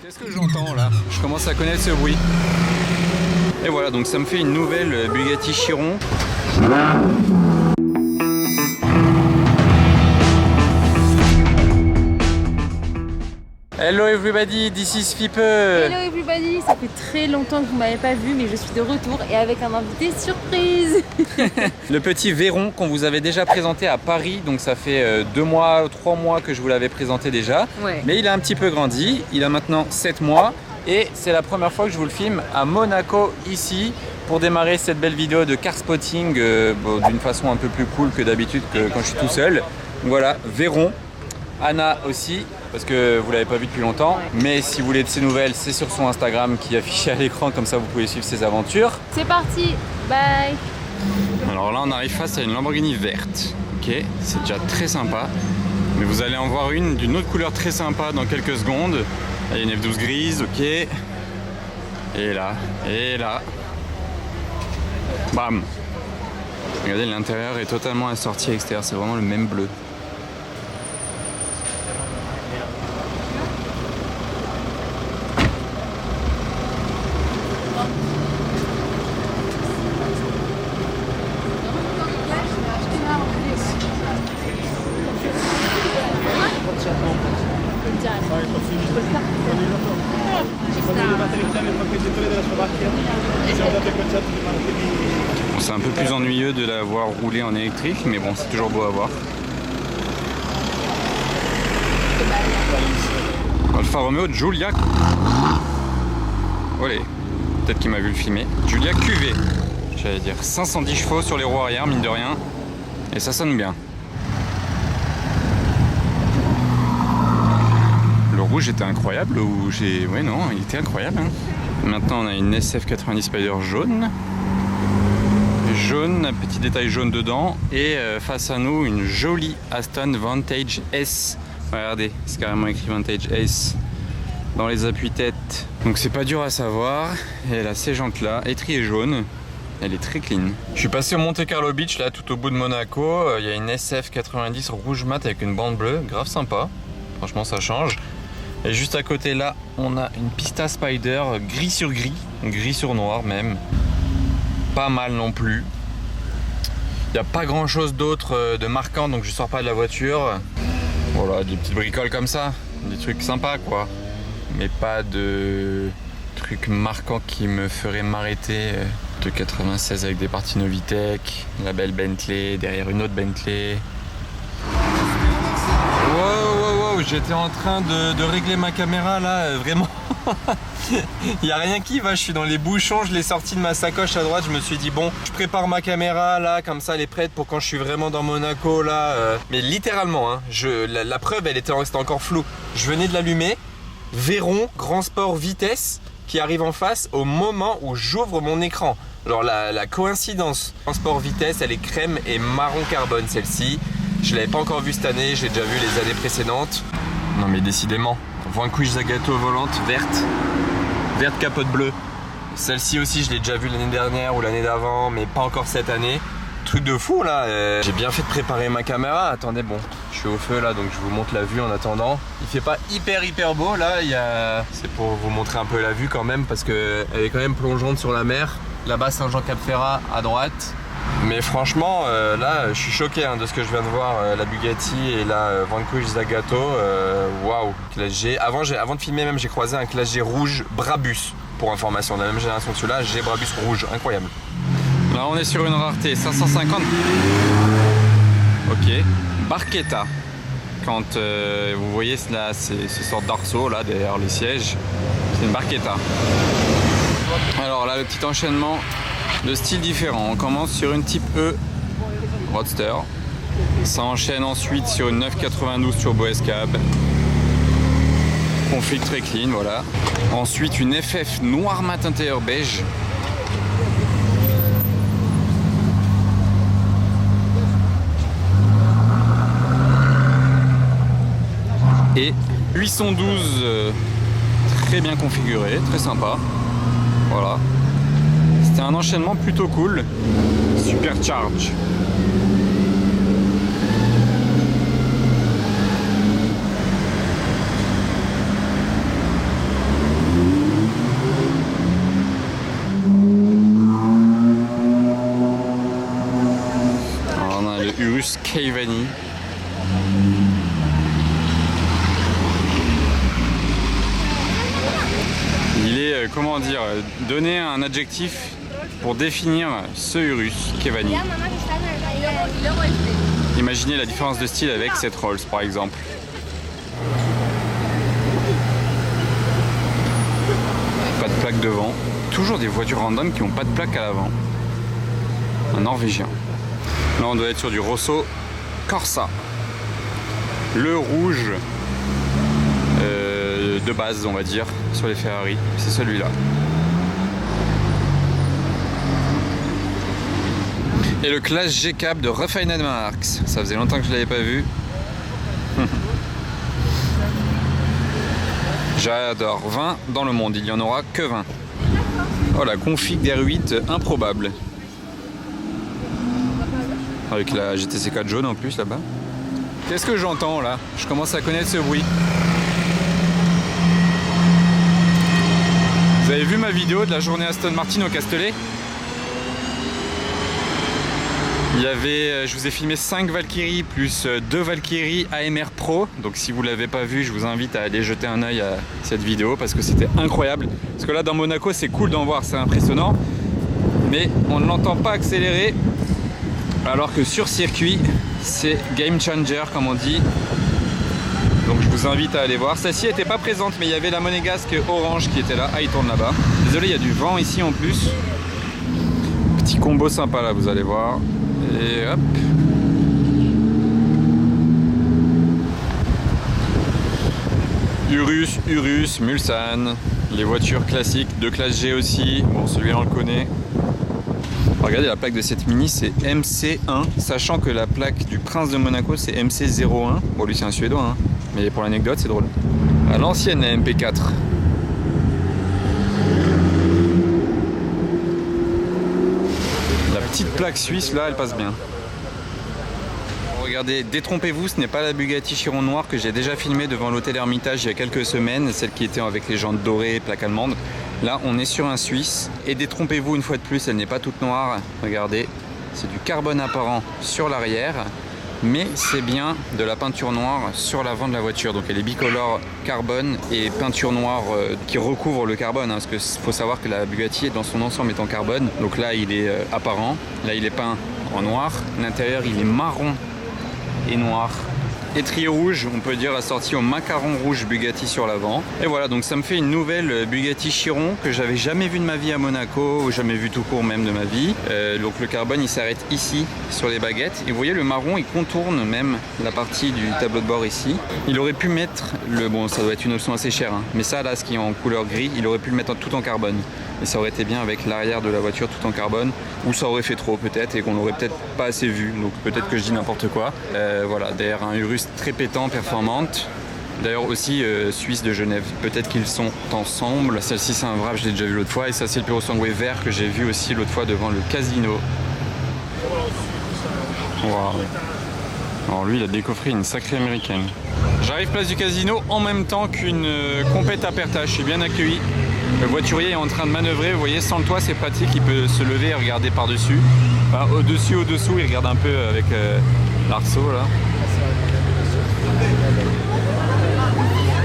Qu'est-ce que j'entends là? Je commence à connaître ce bruit. Et voilà, donc ça me fait une nouvelle Bugatti Chiron. Hello everybody, this is Fipe. Hello everybody, ça fait très longtemps que vous m'avez pas vu, mais je suis de retour et avec un invité surprise. Le petit Véron qu'on vous avait déjà présenté à Paris, donc ça fait 2 mois, 3 mois que je vous l'avais présenté déjà. Ouais. Mais il a un petit peu grandi, il a maintenant 7 mois et c'est la première fois que je vous le filme à Monaco ici pour démarrer cette belle vidéo de car spotting d'une façon un peu plus cool que d'habitude quand je suis tout seul. Voilà, Véron. Anna aussi, parce que vous l'avez pas vu depuis longtemps, mais si vous voulez de ses nouvelles, c'est sur son Instagram qui est affiché à l'écran, comme ça vous pouvez suivre ses aventures. C'est parti, bye. Alors là on arrive face à une Lamborghini verte, ok, c'est déjà très sympa, mais vous allez en voir une d'une autre couleur très sympa dans quelques secondes. Là, il y a une F12 grise, ok, et là, bam. Regardez, l'intérieur est totalement assorti à l'extérieur, c'est vraiment le même bleu. Bon, c'est un peu plus ennuyeux de la voir rouler en électrique, mais bon, c'est toujours beau à voir. Alfa Romeo Giulia. Olé, peut-être qu'il m'a vu le filmer. Giulia QV, j'allais dire. 510 chevaux sur les roues arrière, mine de rien. Et ça sonne bien. Le rouge était incroyable ou j'ai... Ouais non, il était incroyable. Hein. Maintenant on a une SF90 Spider jaune. Jaune, un petit détail jaune dedans. Et face à nous une jolie Aston Vantage S. Regardez, c'est carrément écrit Vantage S dans les appuis-têtes. Donc c'est pas dur à savoir. Et elle a ces jantes là, étrier jaune. Elle est très clean. Je suis passé au Monte Carlo Beach là tout au bout de Monaco. Il y a une SF90 rouge mat avec une bande bleue. Grave sympa. Franchement ça change. Et juste à côté là, on a une Pista Spider gris sur gris, gris sur noir même. Pas mal non plus. Il n'y a pas grand chose d'autre de marquant, donc je sors pas de la voiture. Voilà, des petites bricoles comme ça, des trucs sympas quoi. Mais pas de trucs marquants qui me feraient m'arrêter. De 96 avec des parties Novitec, la belle Bentley, derrière une autre Bentley. Wow, j'étais en train de régler ma caméra là, vraiment. Il n'y a rien qui va, je suis dans les bouchons, je l'ai sorti de ma sacoche à droite, je me suis dit bon, je prépare ma caméra là, comme ça elle est prête pour quand je suis vraiment dans Monaco là. Mais littéralement, hein, la preuve elle était encore floue. Je venais de l'allumer, Véron, Grand Sport Vitesse, qui arrive en face au moment où j'ouvre mon écran. Alors la coïncidence, Grand Sport Vitesse, elle est crème et marron carbone celle-ci. Je l'avais pas encore vue cette année, j'ai déjà vu les années précédentes. Non mais décidément, Vanquish Zagato volante verte, verte capote bleue. Celle-ci aussi je l'ai déjà vue l'année dernière ou l'année d'avant, mais pas encore cette année. Truc de fou là, j'ai bien fait de préparer ma caméra. Attendez, bon, je suis au feu là, donc je vous montre la vue en attendant. Il fait pas hyper beau là, c'est pour vous montrer un peu la vue quand même, parce qu'elle est quand même plongeante sur la mer. Là-bas Saint-Jean-Cap-Ferrat à droite. Mais franchement, là, je suis choqué hein, de ce que je viens de voir, la Bugatti et la Vanquish Zagato. Waouh, classe G. Avant de filmer même, j'ai croisé un classe G rouge Brabus, pour information, de la même génération que celui-là, G Brabus rouge, incroyable. Là, on est sur une rareté, 550. Ok, Barchetta. Quand vous voyez là, ce sorte d'arceau là derrière les sièges, c'est une Barchetta. Alors là, le petit enchaînement de style différent. On commence sur une type E Roadster. Ça enchaîne ensuite sur une 992 Turbo S-Cab. Config très clean, voilà. Ensuite une FF noir mat intérieur beige. Et 812 très bien configuré, très sympa. Voilà. C'était un enchaînement plutôt cool. Supercharge. comment dire, donner un adjectif pour définir ce Urus Kevanni. Imaginez la différence de style avec cette Rolls par exemple. Pas de plaque devant. Toujours des voitures random qui n'ont pas de plaque à l'avant. Un Norvégien. Là on doit être sur du Rosso Corsa. Le rouge de base on va dire sur les Ferrari. C'est celui-là. Et le Classe G-Cab de Refined Marks. Ça faisait longtemps que je ne l'avais pas vu. J'adore. 20 dans le monde, il n'y en aura que 20. Oh la config d'R8 improbable. Avec la GTC 4 jaune en plus là-bas. Qu'est-ce que j'entends là? Je commence à connaître ce bruit. Vous avez vu ma vidéo de la journée Aston Martin au Castellet? Il y avait, je vous ai filmé 5 Valkyrie plus 2 Valkyrie AMR Pro. Donc si vous ne l'avez pas vu, je vous invite à aller jeter un œil à cette vidéo parce que c'était incroyable. Parce que là dans Monaco c'est cool d'en voir, c'est impressionnant. Mais on ne l'entend pas accélérer. Alors que sur circuit, c'est game changer comme on dit. Donc je vous invite à aller voir. Celle-ci n'était pas présente mais il y avait la monégasque orange qui était là. Ah il tourne là-bas. Désolé, il y a du vent ici en plus. Petit combo sympa là, vous allez voir. Et hop. Urus, Mulsanne, les voitures classiques de classe G aussi. Bon, celui-là on le connaît. Regardez la plaque de cette Mini, c'est MC1, sachant que la plaque du Prince de Monaco c'est MC01. Bon, lui c'est un Suédois, hein. Mais pour l'anecdote c'est drôle. À l'ancienne la MP4. Petite plaque suisse là, elle passe bien. Regardez, détrompez-vous, ce n'est pas la Bugatti Chiron noire que j'ai déjà filmée devant l'hôtel Hermitage il y a quelques semaines, celle qui était avec les jantes dorées, plaque allemande. Là on est sur un Suisse et détrompez-vous une fois de plus, elle n'est pas toute noire. Regardez, c'est du carbone apparent sur l'arrière, mais c'est bien de la peinture noire sur l'avant de la voiture. Donc elle est bicolore carbone et peinture noire qui recouvre le carbone, hein, parce que faut savoir que la Bugatti dans son ensemble est en carbone. Donc là il est apparent, là il est peint en noir, l'intérieur il est marron et noir. Étrier rouge, on peut dire assorti au macaron rouge Bugatti sur l'avant. Et voilà, donc ça me fait une nouvelle Bugatti Chiron que j'avais jamais vue de ma vie à Monaco, ou jamais vue tout court même de ma vie. Donc le carbone il s'arrête ici sur les baguettes. Et vous voyez le marron il contourne même la partie du tableau de bord ici. Il aurait pu mettre le, bon ça doit être une option assez chère, hein, mais ça là ce qui est en couleur gris, il aurait pu le mettre tout en carbone. Et ça aurait été bien avec l'arrière de la voiture tout en carbone, ou ça aurait fait trop peut-être et qu'on n'aurait peut-être pas assez vu, donc peut-être que je dis n'importe quoi. Voilà, derrière un Urus très pétant, performante, d'ailleurs aussi suisse de Genève, peut-être qu'ils sont ensemble. Celle-ci c'est un Vrab, je l'ai déjà vu l'autre fois, et ça c'est le Purosangue vert que j'ai vu aussi l'autre fois devant le casino. Wow. Alors lui il a décoffré une sacrée américaine. J'arrive place du casino en même temps qu'une compète à Perta, je suis bien accueilli. Le voiturier est en train de manœuvrer, vous voyez, sans le toit c'est pratique, il peut se lever et regarder par-dessus. Enfin, au-dessus, il regarde un peu avec l'arceau là.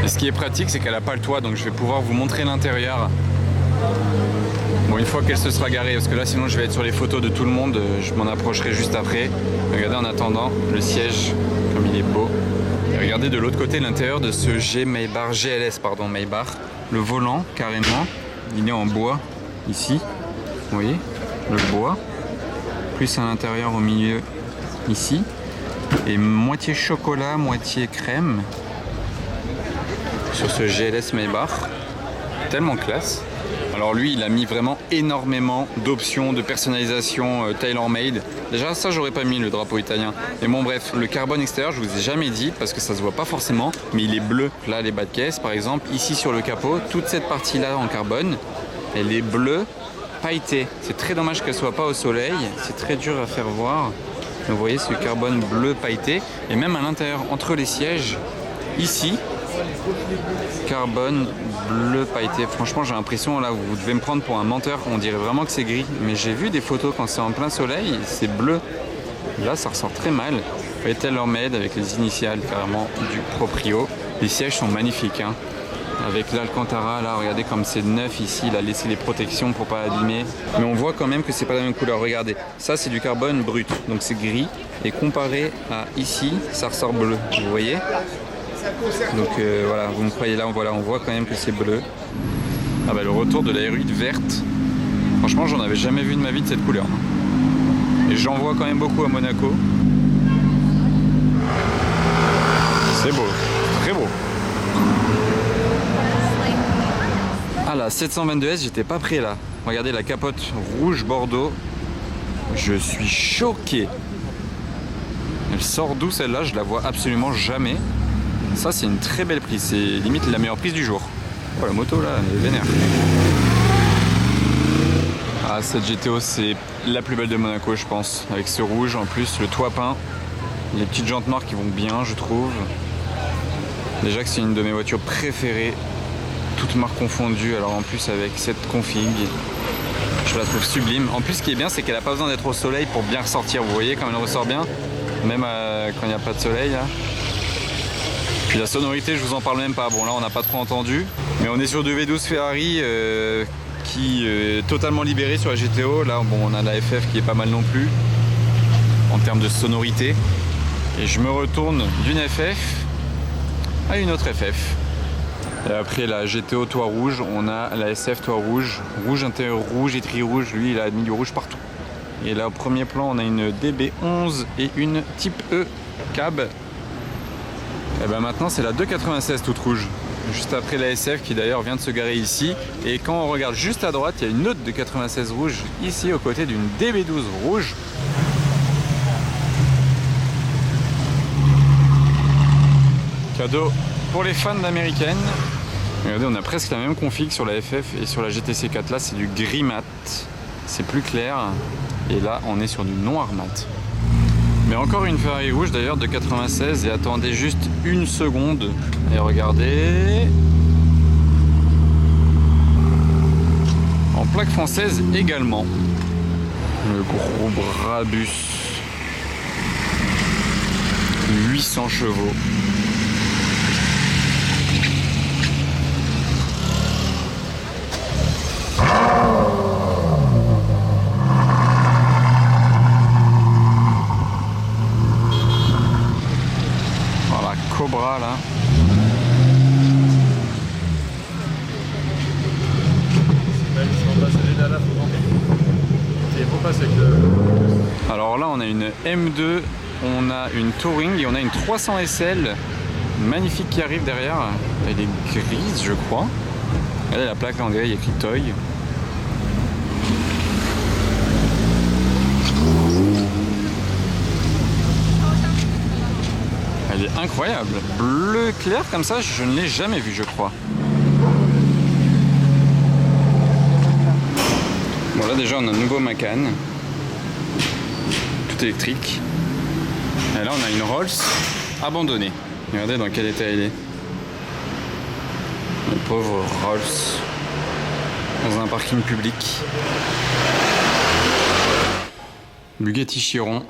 Et ce qui est pratique c'est qu'elle n'a pas le toit, donc je vais pouvoir vous montrer l'intérieur. Bon, une fois qu'elle se sera garée, parce que là sinon je vais être sur les photos de tout le monde, je m'en approcherai juste après. Regardez en attendant le siège, comme il est beau. Et regardez de l'autre côté l'intérieur de ce GLS, Maybach. Le volant, carrément, il est en bois, ici, vous voyez, le bois, plus à l'intérieur au milieu, ici, et moitié chocolat, moitié crème, sur ce GLS Maybach, tellement classe. Alors lui, il a mis vraiment énormément d'options de personnalisation tailor-made. Déjà, ça, j'aurais pas mis le drapeau italien. Mais bon, bref, le carbone extérieur, je vous ai jamais dit parce que ça se voit pas forcément, mais il est bleu. Là, les bas de caisse, par exemple, ici sur le capot, toute cette partie-là en carbone, elle est bleue, pailletée. C'est très dommage qu'elle soit pas au soleil. C'est très dur à faire voir. Vous voyez ce carbone bleu pailleté, et même à l'intérieur, entre les sièges, ici. Carbone bleu pailleté. Franchement j'ai l'impression, là vous devez me prendre pour un menteur, on dirait vraiment que c'est gris, mais j'ai vu des photos quand c'est en plein soleil, c'est bleu. Là ça ressort très mal. Vous voyez tailor-made avec les initiales carrément du proprio. Les sièges sont magnifiques, hein. avec l'Alcantara. Là, regardez comme c'est neuf ici. Il a laissé les protections pour pas abîmer. Mais on voit quand même que c'est pas la même couleur. Regardez, ça c'est du carbone brut, donc c'est gris. Et comparé à ici, ça ressort bleu. Vous voyez? Donc voilà, vous me croyez là, voilà, on voit quand même que c'est bleu. Ah bah le retour de la R8 verte. Franchement, j'en avais jamais vu de ma vie de cette couleur. Et j'en vois quand même beaucoup à Monaco. C'est beau, très beau. Ah la 722S, j'étais pas prêt là. Regardez la capote rouge bordeaux. Je suis choqué. Elle sort d'où celle-là? Je la vois absolument jamais. Ça c'est une très belle prise, c'est limite la meilleure prise du jour. Oh la moto là, elle est vénère. Ah cette GTO c'est la plus belle de Monaco je pense. Avec ce rouge en plus, le toit peint. Les petites jantes noires qui vont bien je trouve. Déjà que c'est une de mes voitures préférées. Toutes marques confondues, alors en plus avec cette config. Je la trouve sublime. En plus ce qui est bien c'est qu'elle n'a pas besoin d'être au soleil pour bien ressortir. Vous voyez comme elle ressort bien. Même quand il n'y a pas de soleil là. Puis la sonorité, je vous en parle même pas. Bon là on n'a pas trop entendu, mais on est sur du V12 Ferrari qui est totalement libéré sur la GTO. Là bon on a la FF qui est pas mal non plus en termes de sonorité. Et je me retourne d'une FF à une autre FF. Et après la GTO toit rouge, on a la SF toit rouge, rouge intérieur rouge, étrier rouge. Lui il a mis du rouge partout. Et là au premier plan on a une DB11 et une type E cab. Et ben maintenant c'est la 296 toute rouge, juste après la SF qui d'ailleurs vient de se garer ici. Et quand on regarde juste à droite, il y a une autre 296 rouge ici aux côtés d'une DB12 rouge. Cadeau pour les fans d'américaine. Regardez, on a presque la même config sur la FF et sur la GTC4. Là c'est du gris mat, c'est plus clair. Et là on est sur du noir mat. Mais encore une Ferrari rouge d'ailleurs de 96 et attendez juste une seconde et regardez. En plaque française également. Le gros Brabus. 800 chevaux. Cobra là. Alors là on a une M2, on a une Touring et on a une 300 SL magnifique qui arrive derrière. Elle est grise je crois. Regardez la plaque là, on dirait il y a écrit Toy. Elle est incroyable. Bleu clair comme ça, je ne l'ai jamais vu, je crois. Bon là déjà on a un nouveau Macan. Tout électrique. Et là on a une Rolls abandonnée. Regardez dans quel état elle est. Le pauvre Rolls. Dans un parking public. Bugatti Chiron.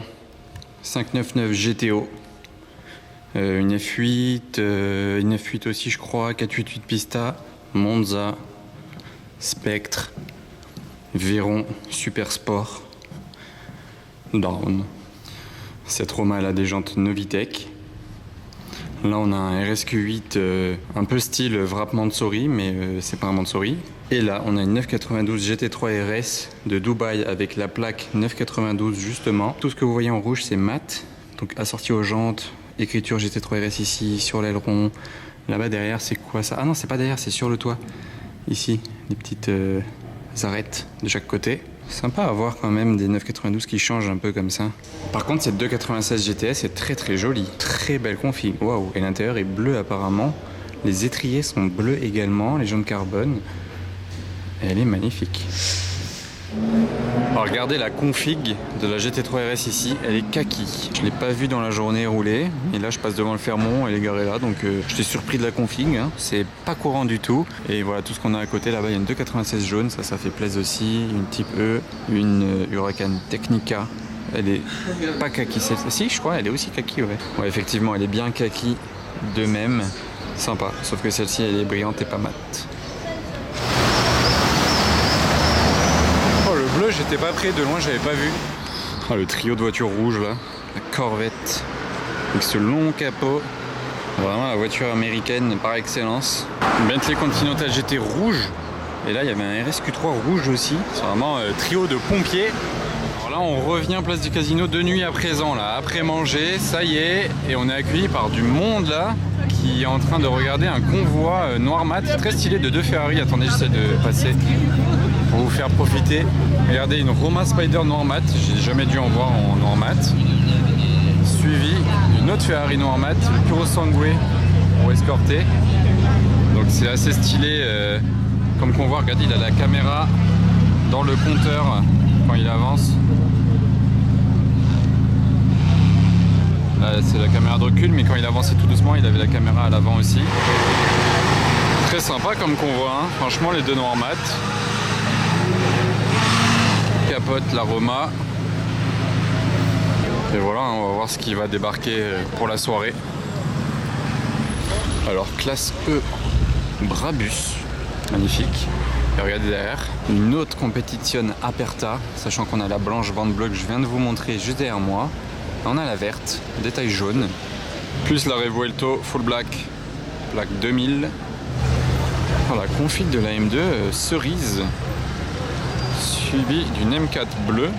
599 GTO. Une F8, une F8 aussi je crois, 488 Pista, Monza, Spectre, Veyron, Super Sport, Down. Cette Roma elle a des jantes Novitec. Là on a un RSQ8 un peu style Wrap Mansory mais c'est pas un Mansory. Et là on a une 992 GT3 RS de Dubaï avec la plaque 992 justement. Tout ce que vous voyez en rouge c'est mat, donc assorti aux jantes. Écriture GT3 RS ici, sur l'aileron. Là-bas derrière, c'est quoi ça? Ah non, c'est pas derrière, c'est sur le toit. Ici, des petites arêtes de chaque côté. Sympa à voir quand même des 992 qui changent un peu comme ça. Par contre, cette 296 GTS est très très jolie. Très belle config. Waouh! Et l'intérieur est bleu apparemment. Les étriers sont bleus également, les jantes carbone. Et elle est magnifique. Alors regardez la config de la GT3 RS ici, elle est kaki. Je ne l'ai pas vue dans la journée rouler, et là je passe devant le Fermont, elle est garée là, donc j'étais surpris de la config, hein. C'est pas courant du tout. Et voilà tout ce qu'on a à côté, là-bas il y a une 296 jaune, ça fait plaisir aussi, une type E, une Huracan Technica. Elle est pas kaki, si je crois, elle est aussi kaki, ouais. Ouais effectivement, elle est bien kaki de même. Sympa, sauf que celle-ci elle est brillante et pas mate. Oh le bleu, j'étais pas près, de loin j'avais pas vu. Oh le trio de voitures rouges là, la Corvette avec ce long capot. Vraiment la voiture américaine par excellence. Bentley Continental GT rouge. Et là il y avait un RSQ3 rouge aussi. C'est vraiment trio de pompiers. Alors là on revient place du casino de nuit à présent là. Après manger, ça y est. Et on est accueilli par du monde là qui est en train de regarder un convoi noir mat très stylé de 2 Ferrari. Attendez, j'essaie de passer pour vous faire profiter. Regardez une Roma Spider noir mat. J'ai jamais dû en voir en noir mat. Suivi d'une autre Ferrari noir mat, le Puro Sangue pour escorter. Donc c'est assez stylé comme convoi. Regardez, il a la caméra dans le compteur quand il avance. Là c'est la caméra de recul, mais quand il avançait tout doucement, il avait la caméra à l'avant aussi. Très sympa comme convoi, hein. Franchement les deux noirs mat. Capote la Roma. Et voilà, on va voir ce qui va débarquer pour la soirée. Alors, classe E, Brabus, magnifique. Et regardez derrière, une autre compétition Aperta, sachant qu'on a la blanche bande bleue que je viens de vous montrer juste derrière moi. On a la verte, détail jaune, plus la Revuelto Full Black, plaque 2000. Alors, la config de la M2 cerise, suivi d'une M4 bleue.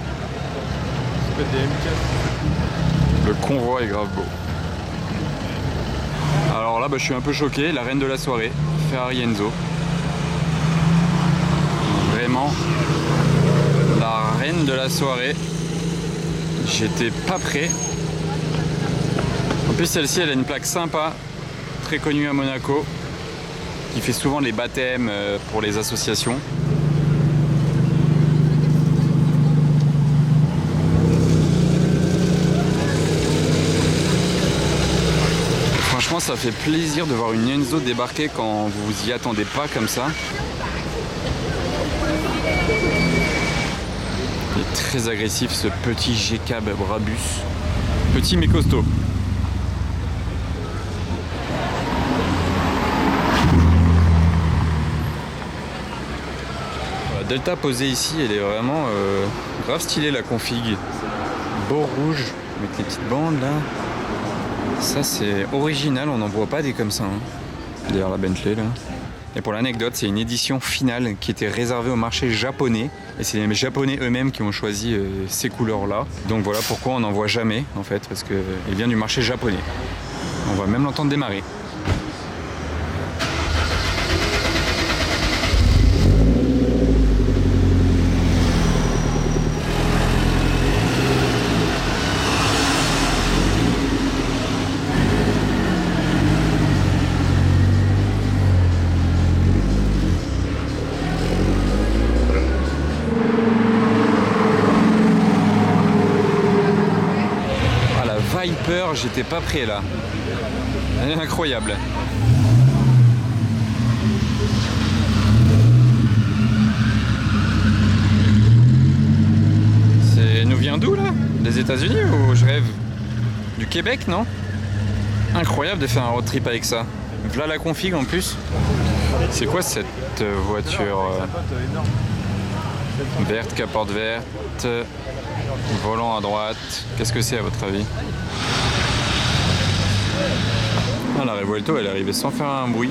Des M4. Le convoi est grave beau. Alors là, je suis un peu choqué. La reine de la soirée, Ferrari Enzo. Vraiment, la reine de la soirée. J'étais pas prêt. En plus, celle-ci, elle a une plaque sympa, très connue à Monaco, qui fait souvent les baptêmes pour les associations. Franchement, ça fait plaisir de voir une Enzo débarquer quand vous vous y attendez pas comme ça. Il est très agressif ce petit G-Cab Brabus. Petit mais costaud. La Delta posée ici, elle est vraiment grave stylée la config. Bord rouge avec les petites bandes là. Ça c'est original, on n'en voit pas des comme ça. Hein. D'ailleurs la Bentley là. Et pour l'anecdote, c'est une édition finale qui était réservée au marché japonais. Et c'est les Japonais eux-mêmes qui ont choisi ces couleurs-là. Donc voilà pourquoi on n'en voit jamais en fait, parce qu'il vient du marché japonais. On va même l'entendre démarrer. Viper, j'étais pas prêt là. Elle est incroyable. C'est nous vient d'où là? Des États-Unis ou je rêve? Du Québec, non? Incroyable de faire un road trip avec ça. Voilà la config en plus. C'est quoi cette voiture verte, capote verte, volant à droite. Qu'est-ce que c'est à votre avis? Ah, la Revuelto elle est arrivée sans faire un bruit.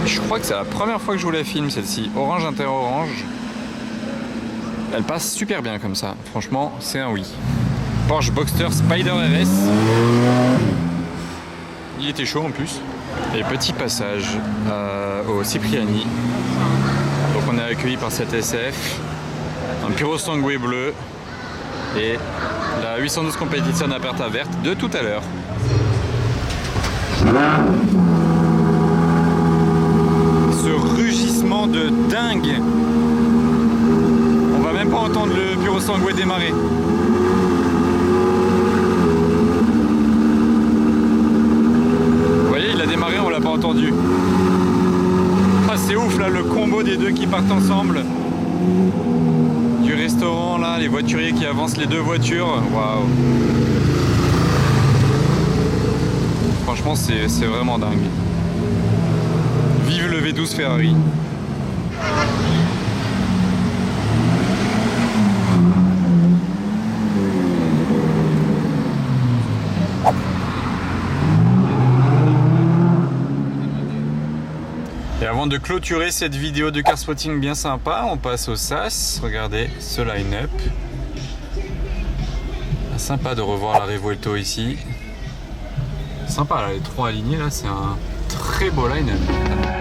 Je crois que c'est la première fois que je vous la filme celle-ci. Orange inter-orange. Elle passe super bien comme ça. Franchement, c'est un oui. Porsche Boxster Spider RS. Il était chaud en plus. Et petit passage au Cipriani. Donc on est accueilli par cette SF. Un Puro Sangue bleu. Et la 812 Competition Aperta verte de tout à l'heure. Ce rugissement de dingue. On va même pas entendre le Puro Sangue démarrer. Vous voyez, il a démarré, on l'a pas entendu. Ah, c'est ouf là, le combo des deux qui partent ensemble. Du restaurant là, les voituriers qui avancent les deux voitures. Waouh. Franchement, c'est vraiment dingue. Vive le V12 Ferrari. Et avant de clôturer cette vidéo de car spotting bien sympa, on passe au SAS. Regardez ce line-up. Sympa de revoir la Revuelto ici. Sympa là, les trois alignés là, c'est un très beau line-up.